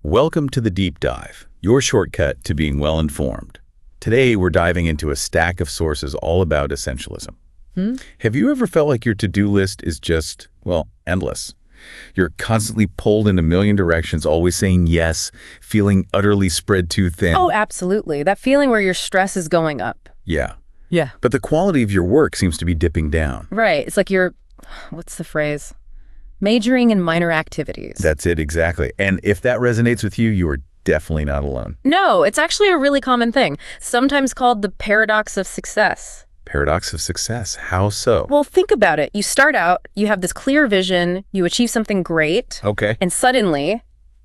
Welcome to the Deep Dive, your shortcut to being well-informed. Today, we're diving into a stack of sources all about essentialism. Have you ever felt like your to-do list is just, well, endless? You're constantly pulled in a million directions, always saying yes, feeling utterly spread too thin. Oh, absolutely. That feeling where your stress is going up. Yeah. Yeah. But the quality of your work seems to be dipping down. Right. It's like you're, what's the phrase? Majoring in minor activities. That's it, exactly. And if that resonates with you, you are definitely not alone. No, it's actually a really common thing, sometimes called the paradox of success. Paradox of success. How so? Well, think about it. You start out, you have this clear vision, you achieve something great, Okay. and suddenly,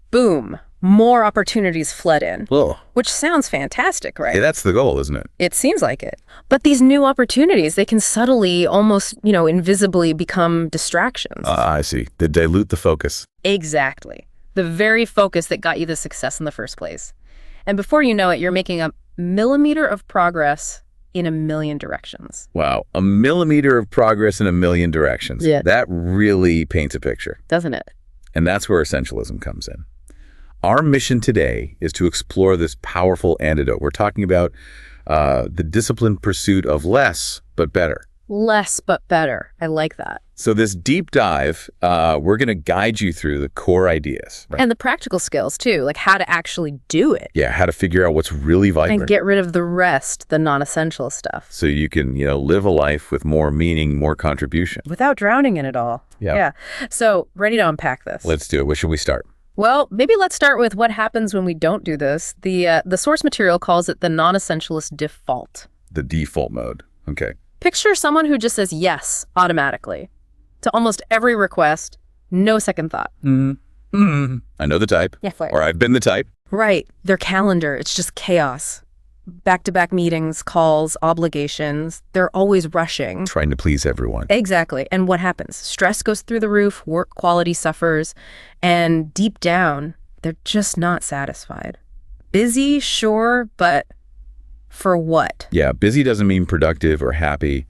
boom, more opportunities flood in. Well, Which sounds fantastic, right? yeah, that's the goal, isn't it? It seems like it. But these new opportunities, they can subtly, almost, invisibly become distractions. I see. They dilute the focus. Exactly. The very focus that got you the success in the first place. And before you know it, you're making a millimeter of progress in a million directions. Wow. A millimeter of progress in a million directions. Yeah. That really paints a picture. Doesn't it? And that's where essentialism comes in. Our mission today is to explore this powerful antidote. We're talking about the disciplined pursuit of less, but better. Less but better. I like that. So this deep dive, we're going to guide you through the core ideas. Right? And the practical skills, too, like how to actually do it. Yeah, how to figure out what's really vibrant. And get rid of the rest, the non-essential stuff. So you can, live a life with more meaning, more contribution. Without drowning in it all. Yeah. So, ready to unpack this? Let's do it. Where should we start? Well, maybe let's start with what happens when we don't do this. The source material calls it the non-essentialist default. The default mode. Okay. Picture someone who just says yes automatically to almost every request, no second thought. I know the type. Yeah, fire. Or I've been the type. Right. Their calendar, it's just chaos. Back-to-back meetings, calls, obligations. They're always rushing. Trying to please everyone. Exactly. And what happens? Stress goes through the roof, work quality suffers, and deep down, they're just not satisfied. Busy, sure, but for what? Yeah, busy doesn't mean productive or happy.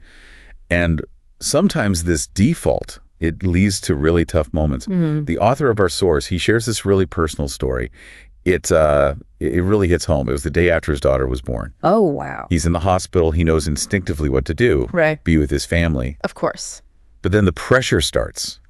And sometimes this default, it leads to really tough moments. The author of our source, he shares this really personal story. It really hits home. It was the day after his daughter was born. Oh, wow. He's in the hospital. He knows instinctively what to do. Right. Be with his family. Of course. But then the pressure starts.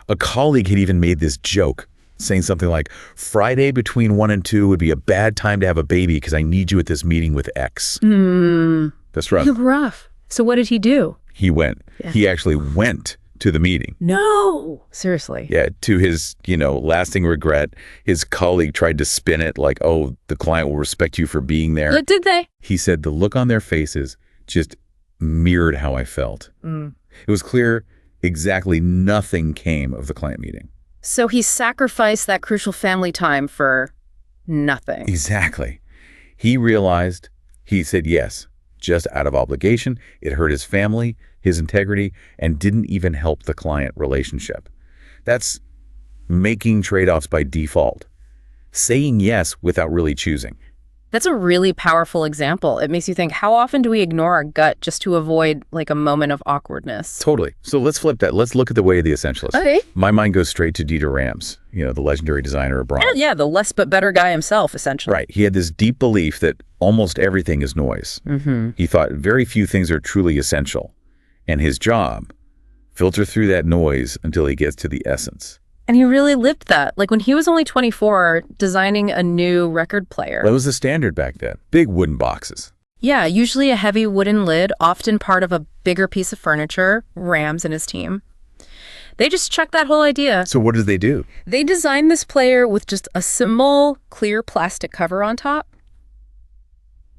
A colleague had even made this joke, saying something like, Friday between 1 and 2 would be a bad time to have a baby because I need you at this meeting with X. That's rough. Rough. So what did he do? He went. Yeah. He actually went to the meeting. No. Seriously. Yeah, to his, lasting regret, his colleague tried to spin it like, oh, the client will respect you for being there. But did they? He said the look on their faces just mirrored how I felt. It was clear exactly nothing came of the client meeting. So he sacrificed that crucial family time for nothing. Exactly. He realized, he said yes, just out of obligation. It hurt his family, his integrity, and didn't even help the client relationship. That's making trade-offs by default. Saying yes without really choosing. That's a really powerful example. It makes you think, how often do we ignore our gut just to avoid like a moment of awkwardness? Totally. So let's flip that. Let's look at the way of the essentialist. Okay. My mind goes straight to Dieter Rams, the legendary designer of bronze. Yeah, the less but better guy himself, essentially. Right. He had this deep belief that almost everything is noise. He thought very few things are truly essential. And his job, filter through that noise until he gets to the essence. And he really lived that. Like when he was only 24, designing a new record player. That was the standard back then. Big wooden boxes. Yeah, usually a heavy wooden lid, often part of a bigger piece of furniture. Rams and his team. They just chucked that whole idea. So what did they do? They designed this player with just a simple, clear plastic cover on top.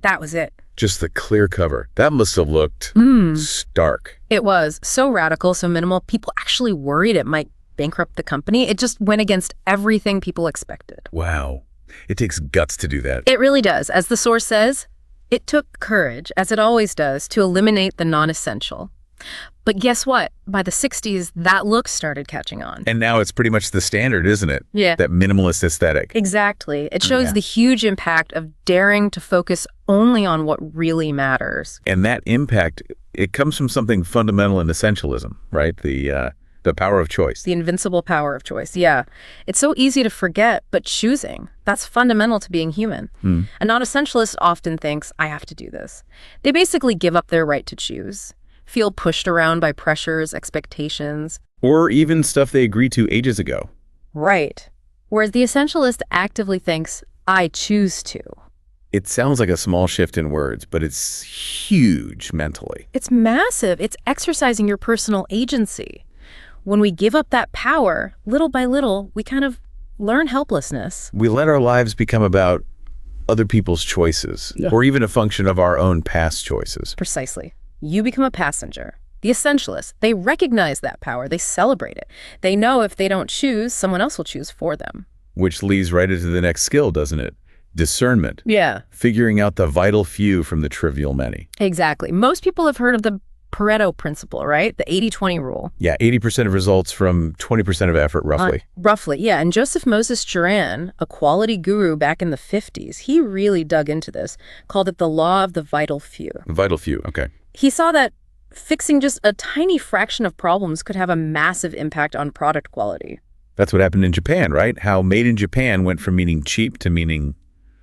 That was it. Just the clear cover. That must have looked stark. It was so radical, so minimal. People actually worried it might bankrupt the company. It just went against everything people expected. Wow. It takes guts to do that. It really does. As the source says, it took courage, as it always does, to eliminate the non-essential. But guess what? By the 60s, that look started catching on. And now it's pretty much the standard, isn't it? Yeah. That minimalist aesthetic. Exactly. It shows the huge impact of daring to focus only on what really matters. And that impact, it comes from something fundamental in essentialism, right? The The power of choice. The invincible power of choice, yeah. It's so easy to forget, but choosing, that's fundamental to being human. A non-essentialist often thinks, I have to do this. They basically give up their right to choose, feel pushed around by pressures, expectations. Or even stuff they agreed to ages ago. Right. Whereas the essentialist actively thinks, I choose to. It sounds like a small shift in words, but it's huge mentally. It's massive. It's exercising your personal agency. When we give up that power, little by little, we kind of learn helplessness. We let our lives become about other people's choices, or even a function of our own past choices. Precisely. You become a passenger. The essentialists, they recognize that power. They celebrate it. They know if they don't choose, someone else will choose for them. Which leads right into the next skill, doesn't it? Discernment. Yeah. Figuring out the vital few from the trivial many. Exactly. Most people have heard of the Pareto principle, right? The 80-20 rule. Yeah, 80% of results from 20% of effort, roughly. Roughly, yeah. And Joseph Moses Juran, a quality guru back in the 50s, he really dug into this, called it the law of the vital few. Vital few, okay. He saw that fixing just a tiny fraction of problems could have a massive impact on product quality. That's what happened in Japan, right? How made in Japan went from meaning cheap to meaning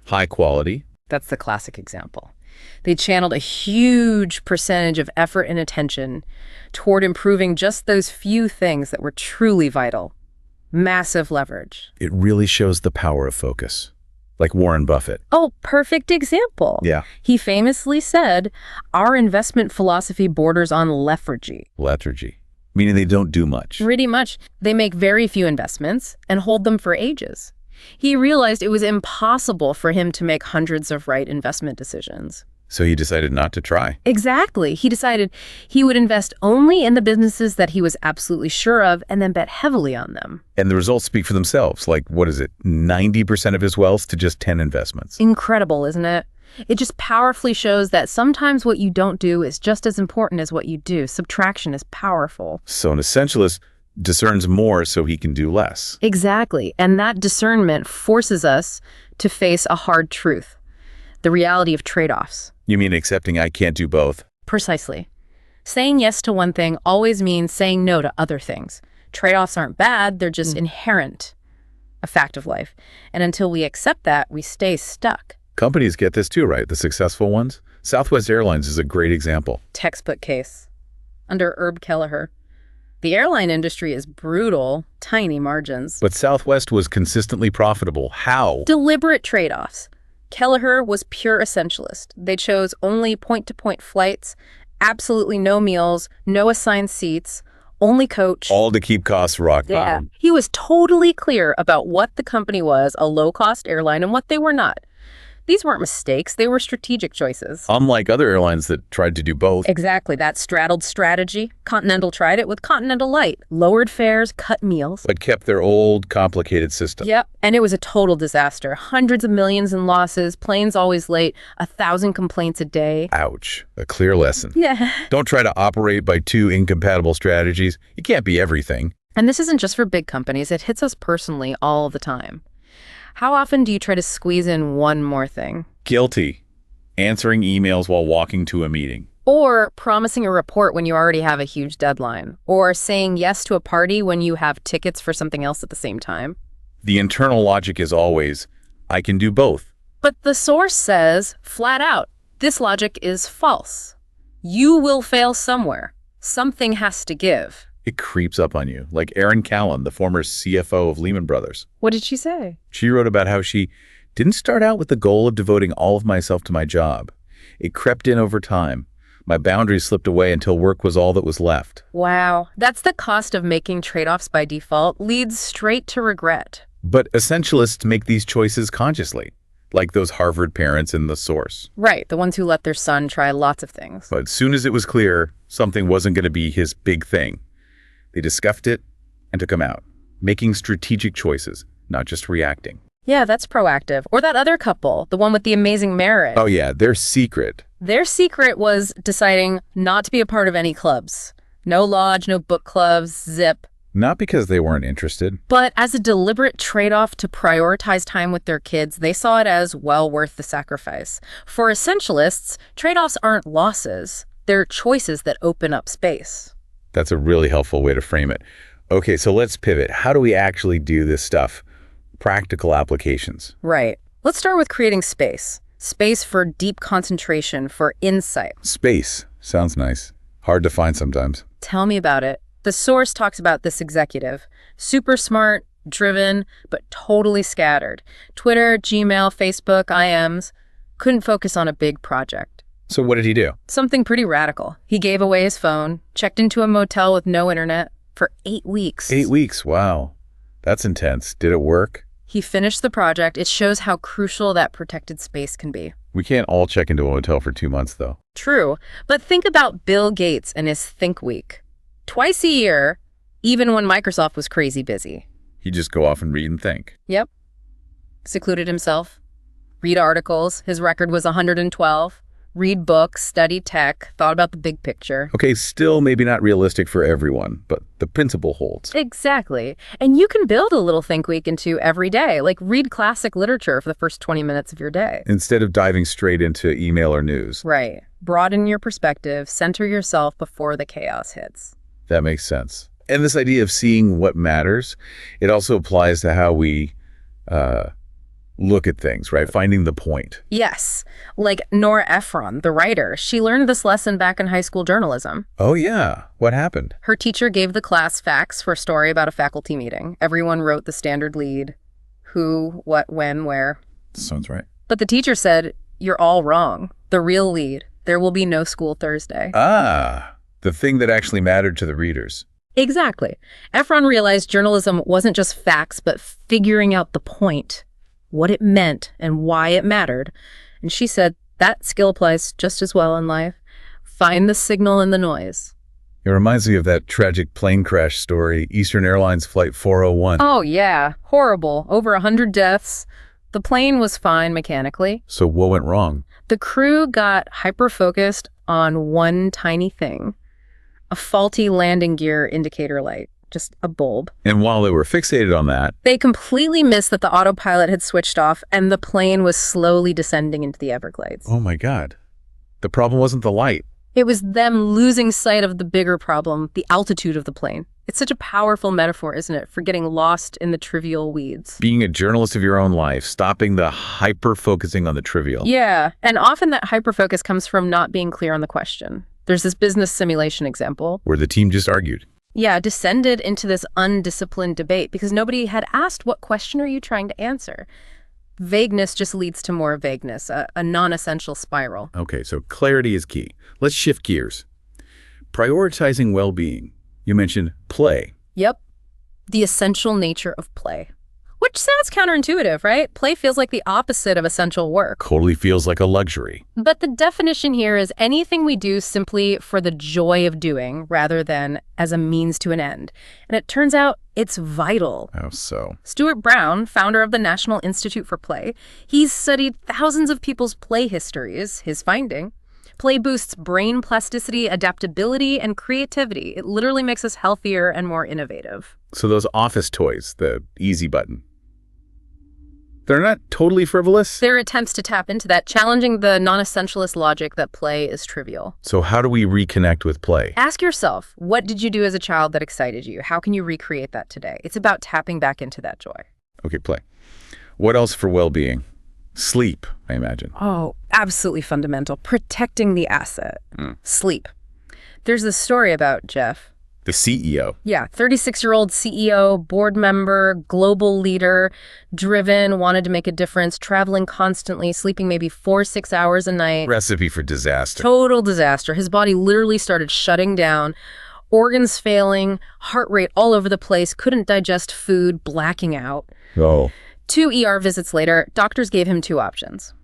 high quality. That's the classic example. They channeled a huge percentage of effort and attention toward improving just those few things that were truly vital. Massive leverage. It really shows the power of focus, like Warren Buffett. Oh, perfect example. Yeah. He famously said, our investment philosophy borders on lethargy. Lethargy, meaning they don't do much. Pretty much. They make very few investments and hold them for ages. He realized it was impossible for him to make hundreds of right investment decisions. So he decided not to try. Exactly. He decided he would invest only in the businesses that he was absolutely sure of and then bet heavily on them. And the results speak for themselves. Like, what is it, 90% of his wealth to just 10 investments? Incredible, isn't it? It just powerfully shows that sometimes what you don't do is just as important as what you do. Subtraction is powerful. So an essentialist discerns more so he can do less. Exactly. And that discernment forces us to face a hard truth, the reality of trade-offs. You mean accepting I can't do both? Precisely. Saying yes to one thing always means saying no to other things. Trade-offs aren't bad, they're just inherent, a fact of life. And until we accept that, we stay stuck. Companies get this too, right? The successful ones? Southwest Airlines is a great example. Textbook case. Under Herb Kelleher. The airline industry is brutal, tiny margins. But Southwest was consistently profitable. How? Deliberate trade-offs. Kelleher was pure essentialist. They chose only point-to-point flights, absolutely no meals, no assigned seats, only coach. All to keep costs rock bottom. He was totally clear about what the company was, a low-cost airline, and what they were not. These weren't mistakes, they were strategic choices. Unlike other airlines that tried to do both. Exactly, that straddled strategy. Continental tried it with Continental Light. Lowered fares, cut meals. But kept their old, complicated system. Yep, and it was a total disaster. Hundreds of millions in losses, planes always late, 1,000 complaints a day. Ouch. A clear lesson. Yeah. Don't try to operate by two incompatible strategies. You can't be everything. And this isn't just for big companies. It hits us personally all the time. How often do you try to squeeze in one more thing? Guilty. Answering emails while walking to a meeting. Or promising a report when you already have a huge deadline. Or saying yes to a party when you have tickets for something else at the same time. The internal logic is always, I can do both. But the source says, flat out, this logic is false. You will fail somewhere. Something has to give. It creeps up on you, like Erin Callan, the former CFO of Lehman Brothers. What did she say? She wrote about how she didn't start out with the goal of devoting all of myself to my job. It crept in over time. My boundaries slipped away until work was all that was left. Wow, that's the cost of making trade-offs by default, leads straight to regret. But essentialists make these choices consciously, like those Harvard parents in The Source. Right, the ones who let their son try lots of things. But as soon as it was clear something wasn't going to be his big thing, they discussed it and took him out, making strategic choices, not just reacting. Yeah, that's proactive. Or that other couple, the one with the amazing marriage. Oh yeah, their secret. Their secret was deciding not to be a part of any clubs. No lodge, no book clubs, zip. Not because they weren't interested. But as a deliberate trade-off to prioritize time with their kids, they saw it as well worth the sacrifice. For essentialists, trade-offs aren't losses. They're choices that open up space. That's a really helpful way to frame it. Okay, so let's pivot. How do we actually do this stuff? Practical applications. Right. Let's start with creating space. Space for deep concentration, for insight. Space. Sounds nice. Hard to find sometimes. Tell me about it. The source talks about this executive. Super smart, driven, but totally scattered. Twitter, Gmail, Facebook, IMs. Couldn't focus on a big project. So what did he do? Something pretty radical. He gave away his phone, checked into a motel with no internet for 8 weeks. 8 weeks. Wow. That's intense. Did it work? He finished the project. It shows how crucial that protected space can be. We can't all check into a hotel for 2 months, though. True. But think about Bill Gates and his Think Week. Twice a year, even when Microsoft was crazy busy. He'd just go off and read and think. Yep. Secluded himself. Read articles. His record was 112. Read books, study tech, thought about the big picture. Okay, still maybe not realistic for everyone, but the principle holds. Exactly. And you can build a little Think Week into every day, like read classic literature for the first 20 minutes of your day. Instead of diving straight into email or news. Right. Broaden your perspective, center yourself before the chaos hits. That makes sense. And this idea of seeing what matters, it also applies to how we look at things, right? Finding the point. Yes. Like Nora Ephron, the writer, she learned this lesson back in high school journalism. Oh, yeah. What happened? Her teacher gave the class facts for a story about a faculty meeting. Everyone wrote the standard lead. Who, what, when, where. Sounds right. But the teacher said, "You're all wrong. The real lead. There will be no school Thursday." Ah, the thing that actually mattered to the readers. Exactly. Ephron realized journalism wasn't just facts, but figuring out the point, what it meant and why it mattered. And she said that skill applies just as well in life. Find the signal in the noise. It reminds me of that tragic plane crash story, Eastern Airlines Flight 401. Oh, yeah. Horrible. Over 100 deaths. The plane was fine mechanically. So what went wrong? The crew got hyper-focused on one tiny thing. A faulty landing gear indicator light. Just a bulb. And while they were fixated on that, they completely missed that the autopilot had switched off and the plane was slowly descending into the Everglades. oh my God, the problem wasn't the light. It was them losing sight of the bigger problem, the altitude of the plane. It's such a powerful metaphor, isn't it, for getting lost in the trivial weeds. Being a journalist of your own life, stopping the hyper-focusing on the trivial. Yeah, and often that hyper-focus comes from not being clear on the question. There's this business simulation example. Where the team just argued. Yeah, descended into this undisciplined debate because nobody had asked, what question are you trying to answer? Vagueness just leads to more vagueness, a non-essential spiral. Okay, so clarity is key. Let's shift gears. Prioritizing well-being. You mentioned play. Yep. The essential nature of play. Which sounds counterintuitive, right? Play feels like the opposite of essential work. Totally feels like a luxury. But the definition here is anything we do simply for the joy of doing rather than as a means to an end. And it turns out it's vital. How so? Stuart Brown, founder of the National Institute for Play, he's studied thousands of people's play histories. His finding: play boosts brain plasticity, adaptability, and creativity. It literally makes us healthier and more innovative. So those office toys, the easy button, they're not totally frivolous? They're attempts to tap into that, challenging the non-essentialist logic that play is trivial. So how do we reconnect with play? Ask yourself, what did you do as a child that excited you? How can you recreate that today? It's about tapping back into that joy. Okay, play. What else for well-being? Sleep, I imagine. Oh, absolutely fundamental. Protecting the asset. Sleep. There's this story about Jeff. The CEO. Yeah, 36-year-old CEO, board member, global leader, driven, wanted to make a difference, traveling constantly, sleeping maybe 4-6 hours a night. Recipe for disaster. Total disaster. His body literally started shutting down, organs failing, heart rate all over the place, couldn't digest food, blacking out. Oh. 2 ER visits later, doctors gave him 2 options.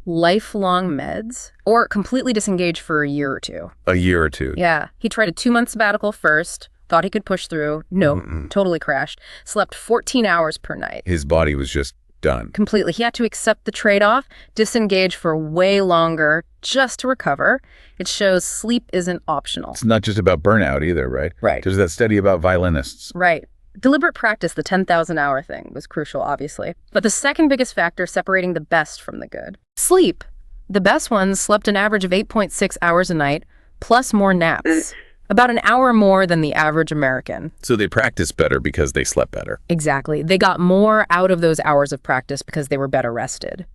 Lifelong meds, or completely disengage for a year or 2. A year or 2. Yeah. He tried a 2-month sabbatical first, thought he could push through. Nope. Totally crashed. Slept 14 hours per night. His body was just done. Completely. He had to accept the trade-off, disengage for way longer just to recover. It shows sleep isn't optional. It's not just about burnout either, right? Right. There's that study about violinists. Right. Deliberate practice, the 10,000-hour thing, was crucial, obviously. But the second biggest factor separating the best from the good: sleep. The best ones slept an average of 8.6 hours a night, plus more naps. about an hour more than the average American. So they practice better because they slept better. Exactly. They got more out of those hours of practice because they were better rested.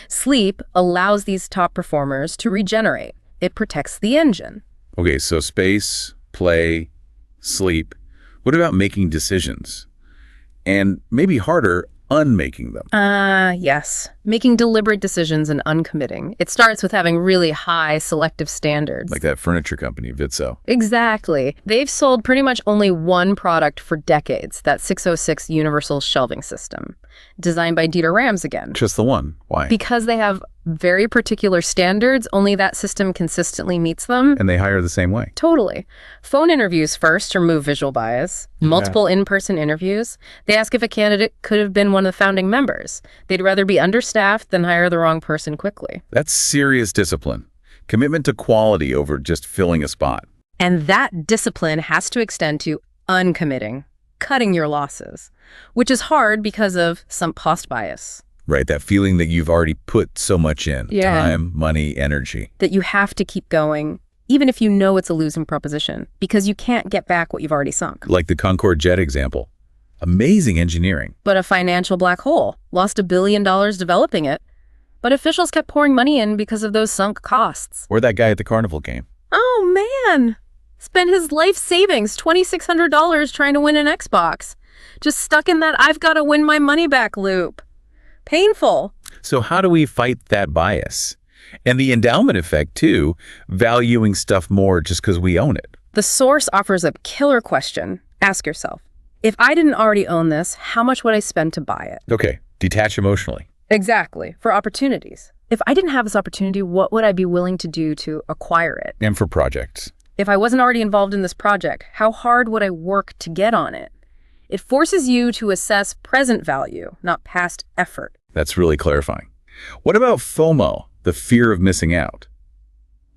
Sleep allows these top performers to regenerate. It protects the engine. Okay, so space, play, sleep. What about making decisions? And maybe harder, unmaking them. Yes. Making deliberate decisions and uncommitting. It starts with having really high selective standards. Like that furniture company, Vitso. Exactly. They've sold pretty much only one product for decades, that 606 universal shelving system, designed by Dieter Rams again. Just the one. Why? Because they have very particular standards, only that system consistently meets them. And they hire the same way. Totally. Phone interviews first to remove visual bias. Multiple in-person interviews. They ask if a candidate could have been one of the founding members. They'd rather be understaffed than hire the wrong person quickly. That's serious discipline. Commitment to quality over just filling a spot. And that discipline has to extend to uncommitting, cutting your losses, which is hard because of sunk cost bias. Right, that feeling that you've already put so much in. Yeah. Time, money, energy. That you have to keep going, even if you know it's a losing proposition, because you can't get back what you've already sunk. Like the Concorde jet example. Amazing engineering. But a financial black hole. Lost $1 billion developing it. But officials kept pouring money in because of those sunk costs. Or that guy at the carnival game. Oh, man. Spent his life savings, $2,600, trying to win an Xbox. Just stuck in that I've got to win my money back loop. Painful. So how do we fight that bias? And the endowment effect, too, valuing stuff more just because we own it. The source offers a killer question. Ask yourself, if I didn't already own this, how much would I spend to buy it? Okay, detach emotionally. Exactly, for opportunities. If I didn't have this opportunity, what would I be willing to do to acquire it? And for projects. If I wasn't already involved in this project, how hard would I work to get on it? It forces you to assess present value, not past effort. That's really clarifying. What about FOMO, the fear of missing out?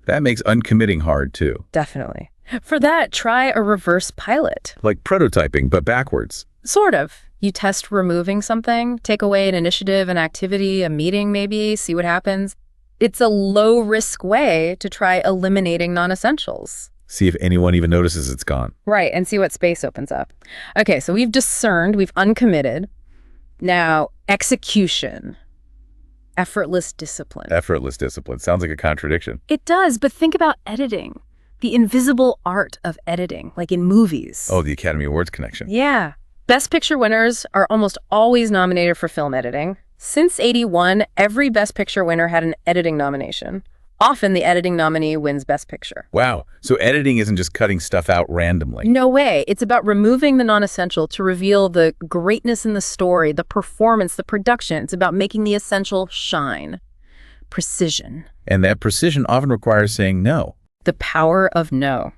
That makes uncommitting hard, too. Definitely. For that, try a reverse pilot. Like prototyping, but backwards. Sort of. You test removing something, take away an initiative, an activity, a meeting maybe, see what happens. It's a low-risk way to try eliminating non-essentials. See if anyone even notices it's gone. Right, and see what space opens up. Okay, so we've discerned, we've uncommitted. Now, execution. Effortless discipline. Effortless discipline. Sounds like a contradiction. It does, but think about editing. The invisible art of editing, like in movies. Oh, the Academy Awards connection. Yeah. Best Picture winners are almost always nominated for film editing. Since '81, every Best Picture winner had an editing nomination. Often the editing nominee wins Best Picture. Wow. So editing isn't just cutting stuff out randomly. No way. It's about removing the non-essential to reveal the greatness in the story, the performance, the production. It's about making the essential shine. Precision. And that precision often requires saying no. The power of no.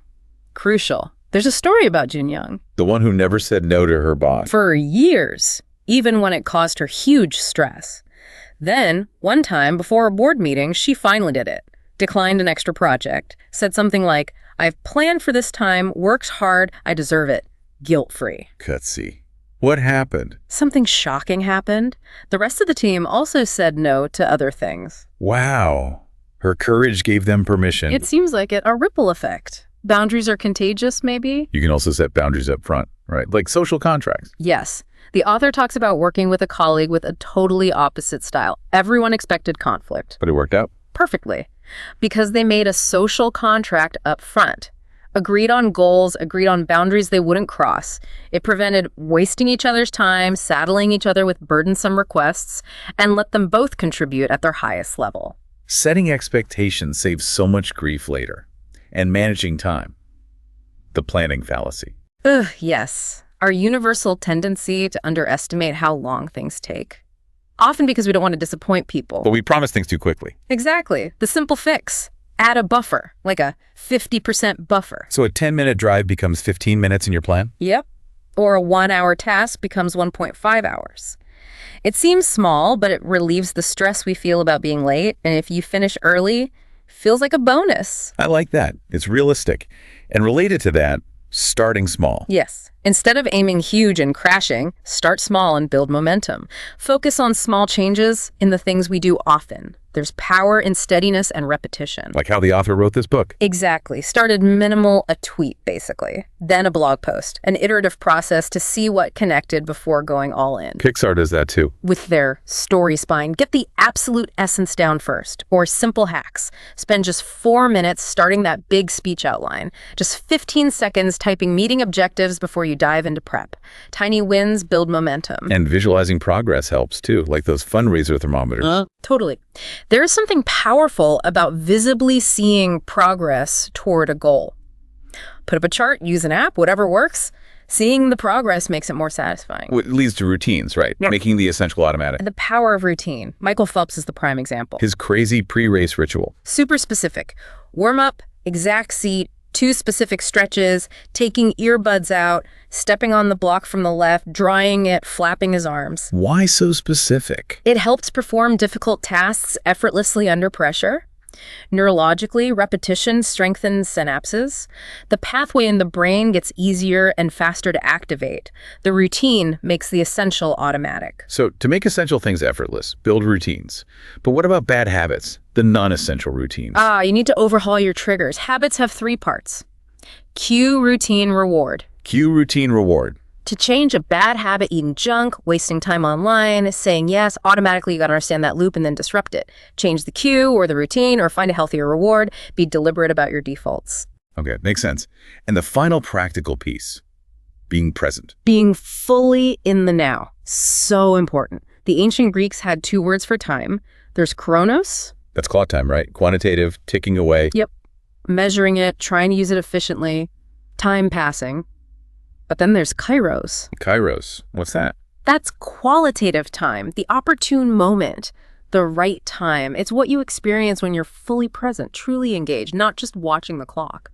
Crucial. There's a story about Jun Young. The one who never said no to her boss. For years, even when it caused her huge stress. Then, one time, before a board meeting, she finally did it. Declined an extra project. Said something like, I've planned for this time, worked hard, I deserve it. Guilt-free. Cutsy. What happened? Something shocking happened. The rest of the team also said no to other things. Wow. Her courage gave them permission. It seems like it. A ripple effect. Boundaries are contagious, maybe? You can also set boundaries up front, right? Like social contracts. Yes. The author talks about working with a colleague with a totally opposite style. Everyone expected conflict. But it worked out. Perfectly. Because they made a social contract up front. Agreed on goals, agreed on boundaries they wouldn't cross. It prevented wasting each other's time, saddling each other with burdensome requests, and let them both contribute at their highest level. Setting expectations saves so much grief later. And managing time. The planning fallacy. Ugh, yes. Our universal tendency to underestimate how long things take. Often because we don't want to disappoint people. But we promise things too quickly. Exactly. The simple fix. Add a buffer, like a 50% buffer. So a 10-minute drive becomes 15 minutes in your plan? Yep. Or a 1-hour task becomes 1.5 hours. It seems small, but it relieves the stress we feel about being late. And if you finish early, feels like a bonus. I like that. It's realistic. And related to that, starting small. Yes. Instead of aiming huge and crashing, start small and build momentum. Focus on small changes in the things we do often. There's power in steadiness and repetition. Like how the author wrote this book. Exactly. Started minimal, a tweet, basically. Then a blog post, an iterative process to see what connected before going all in. Pixar does that too. With their story spine, get the absolute essence down first. Or simple hacks. Spend just 4 minutes starting that big speech outline. Just 15 seconds typing meeting objectives before you dive into prep. Tiny wins build momentum. And visualizing progress helps too, like those fundraiser thermometers. Totally. There is something powerful about visibly seeing progress toward a goal. Put up a chart, use an app, whatever works. Seeing the progress makes it more satisfying. It leads to routines, right? Yeah. Making the essential automatic. The power of routine. Michael Phelps is the prime example. His crazy pre-race ritual. Super specific. Warm up, exact seat, 2 specific stretches, taking earbuds out, stepping on the block from the left, drying it, flapping his arms. Why so specific? It helps perform difficult tasks effortlessly under pressure. Neurologically, repetition strengthens synapses. The pathway in the brain gets easier and faster to activate. The routine makes the essential automatic. So to make essential things effortless, build routines. But what about bad habits, the non-essential routines? You need to overhaul your triggers. Habits have 3 parts. Cue, routine, reward. Cue, routine, reward. To change a bad habit, eating junk, wasting time online, saying yes, automatically you got to understand that loop and then disrupt it. Change the cue or the routine or find a healthier reward. Be deliberate about your defaults. Okay, makes sense. And the final practical piece, being present. Being fully in the now. So important. The ancient Greeks had 2 words for time. There's chronos. That's clock time, right? Quantitative, ticking away. Yep. Measuring it, trying to use it efficiently. Time passing. But then there's kairos. Kairos. What's that? That's qualitative time, the opportune moment, the right time. It's what you experience when you're fully present, truly engaged, not just watching the clock.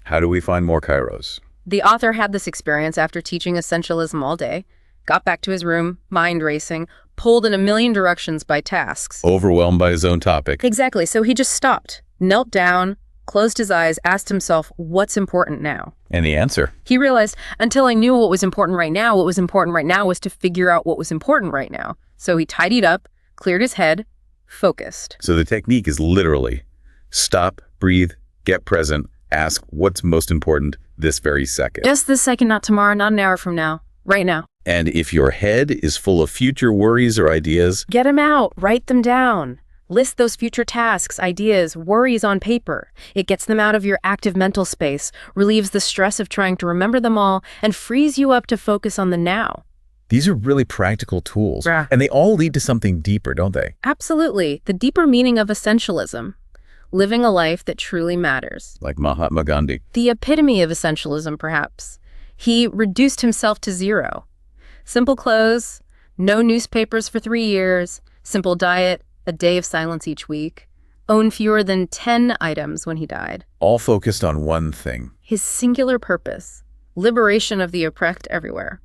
How do we find more kairos? The author had this experience after teaching Essentialism all day, got back to his room, mind racing, pulled in a million directions by tasks. Overwhelmed by his own topic. Exactly. So he just stopped, knelt down, closed his eyes, asked himself, what's important now? And the answer? He realized, until I knew what was important right now, what was important right now was to figure out what was important right now. So he tidied up, cleared his head, focused. So the technique is literally stop, breathe, get present, ask what's most important this very second. Just this second, not tomorrow, not an hour from now, right now. And if your head is full of future worries or ideas, get them out, write them down. List those future tasks, ideas, worries on paper. It gets them out of your active mental space, relieves the stress of trying to remember them all, and frees you up to focus on the now. These are really practical tools, Yeah. And they all lead to something deeper, don't they? Absolutely. The deeper meaning of essentialism. Living a life that truly matters. Like Mahatma Gandhi. The epitome of essentialism, perhaps. He reduced himself to 0. Simple clothes, no newspapers for 3 years, simple diet, a day of silence each week, own fewer than 10 items when he died. All focused on one thing. His singular purpose, liberation of the oppressed everywhere,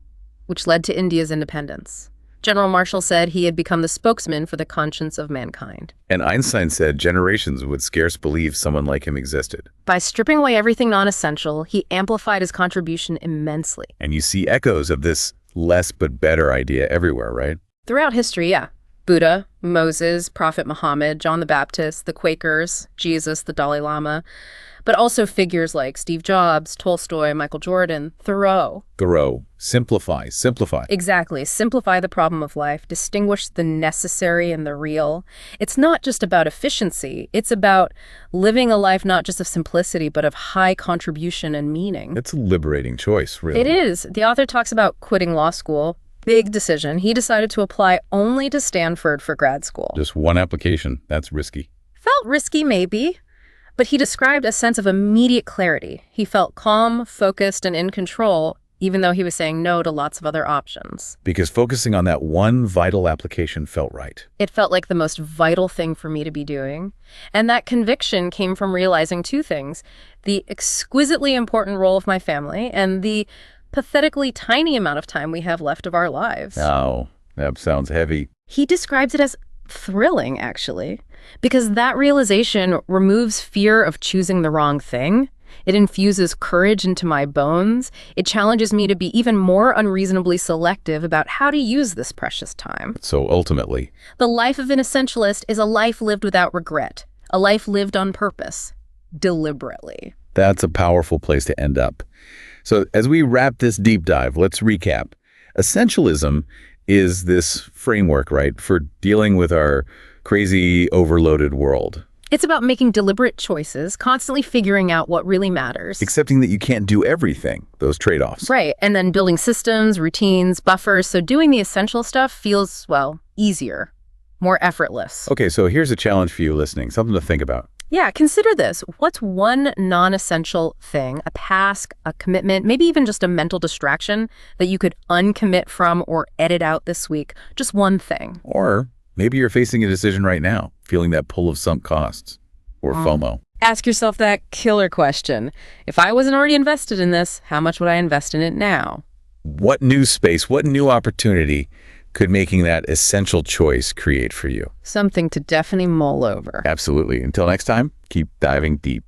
which led to India's independence. General Marshall said he had become the spokesman for the conscience of mankind. And Einstein said generations would scarce believe someone like him existed. By stripping away everything non-essential, he amplified his contribution immensely. And you see echoes of this less but better idea everywhere, right? Throughout history, yeah. Buddha, Moses, Prophet Muhammad, John the Baptist, the Quakers, Jesus, the Dalai Lama, but also figures like Steve Jobs, Tolstoy, Michael Jordan, Thoreau. Simplify. Exactly. Simplify the problem of life, distinguish the necessary and the real. It's not just about efficiency. It's about living a life not just of simplicity, but of high contribution and meaning. It's a liberating choice, really. It is. The author talks about quitting law school. Big decision. He decided to apply only to Stanford for grad school. Just one application. That's risky. Felt risky, maybe. But he described a sense of immediate clarity. He felt calm, focused, and in control, even though he was saying no to lots of other options. Because focusing on that one vital application felt right. It felt like the most vital thing for me to be doing. And that conviction came from realizing 2 things. The exquisitely important role of my family and the pathetically tiny amount of time we have left of our lives. Oh, that sounds heavy. He describes it as thrilling, actually, because that realization removes fear of choosing the wrong thing. It infuses courage into my bones. It challenges me to be even more unreasonably selective about how to use this precious time. So ultimately, The life of an essentialist is a life lived without regret, a life lived on purpose, deliberately. that's a powerful place to end up. So as we wrap this deep dive, let's recap. Essentialism is this framework, right, for dealing with our crazy, overloaded world. It's about making deliberate choices, constantly figuring out what really matters. Accepting that you can't do everything, those trade-offs. Right, and then building systems, routines, buffers, so doing the essential stuff feels, well, easier, more effortless. Okay, so here's a challenge for you listening, something to think about. Yeah, consider this. What's one non-essential thing, a task, a commitment, maybe even just a mental distraction that you could uncommit from or edit out this week? Just one thing. Or maybe you're facing a decision right now, feeling that pull of sunk costs or FOMO. Ask yourself that killer question. If I wasn't already invested in this, how much would I invest in it now? What new space, what new opportunity could making that essential choice create for you? Something to definitely mull over. Absolutely. Until next time, keep diving deep.